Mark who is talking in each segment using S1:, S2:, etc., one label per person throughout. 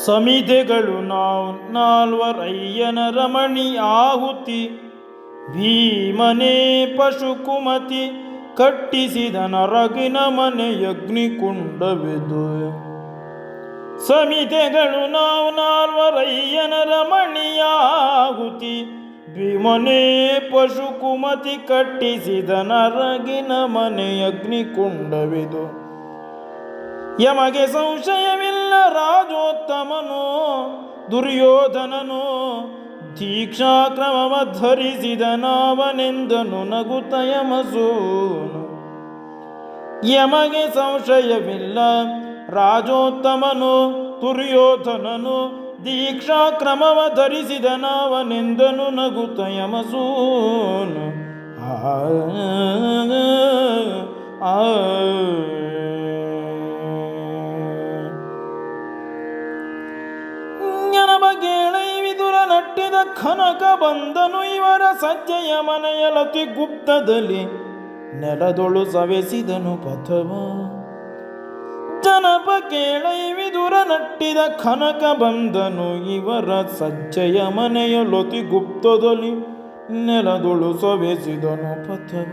S1: ಸಮಿಧೆಗಳು ನಾಲ್ವರಯ್ಯನ ರಮಣಿ ಆಹುತಿ ಭೀಮನೇ ಪಶುಕುಮತಿ ಕಟ್ಟಿಸಿದ ನರಗಿನ ಮನೆಯಗ್ನಿಕುಂಡವಿದು. ಸಮಿಧೆಗಳು ನಾಲ್ವರಯ್ಯನ ರಮಣಿಯಾಹುತಿ ಭೀಮನೇ ಪಶುಕುಮತಿ ಕಟ್ಟಿಸಿದ ನರಗಿನ ಮನೆಯಗ್ನಿಕುಂಡವಿದು. ಯಮಗೆ ಸಂಶಯವಿಲ್ಲ ರಾಜೋತ್ತಮನು ದುರ್ಯೋಧನನು ದೀಕ್ಷಾಕ್ರಮವ ಧರಿಸಿದ ನಾವನೆಂದನು ನಗುತ್ತ ಯಮಸೂನು. ಯಮಗೆ ಸಂಶಯವಿಲ್ಲ ರಾಜೋತ್ತಮನು ದುರ್ಯೋಧನನು ದೀಕ್ಷಾಕ್ರಮವ ಧರಿಸಿದ ನಾವನೆಂದನು ನಗುತ್ತ ಯಮಸೂನು. ಬಗೇಳೈ ವಿದುರ ನಟ್ಟಿದ ಕನಕ ಬಂದನು ಇವರ ಸಜ್ಜೆಯ ಮನೆಯಲತಿ ಗುಪ್ತದಲ್ಲಿ ನೆಲದೊಳು ಸವೆಸಿದನು ಪಥವ. ಜನಪ ಕೇಳೈ ವಿದುರ ನಟ್ಟಿದ ಕನಕ ಬಂದನು ಇವರ ಸಜ್ಜೆಯ ಮನೆಯಲತಿ ಗುಪ್ತದಲ್ಲಿ ನೆಲದೊಳು ಸವೆಸಿದನು ಪಥವ.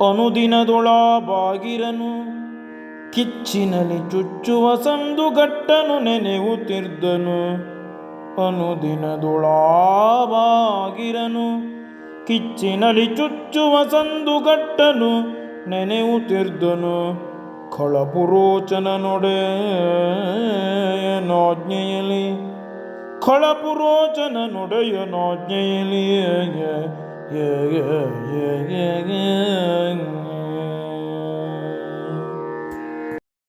S1: ಅನುದಿನದೊಳ ಬಾಗಿರನು ಕಿಚ್ಚಿನಲಿ ಚುಚ್ಚುವ ಸಂದುಗಟ್ಟನು ನೆನೆಯುತ್ತಿರ್ದನು. ಅನುದಿನದೊಳಾವಾಗಿರನು ಕಿಚ್ಚಿನಲಿ ಚುಚ್ಚುವ ಸಂದುಗಟ್ಟನು ನೆನೆಯುತ್ತಿರ್ದನು. ಖಳಪುರೋಚನ ನೊಡೆಯನಾಜ್ಞೆಯಲಿ ಖಳಪುರೋಚನ ನೊಡೆಯನಾಜ್ಞೆಯಲಿ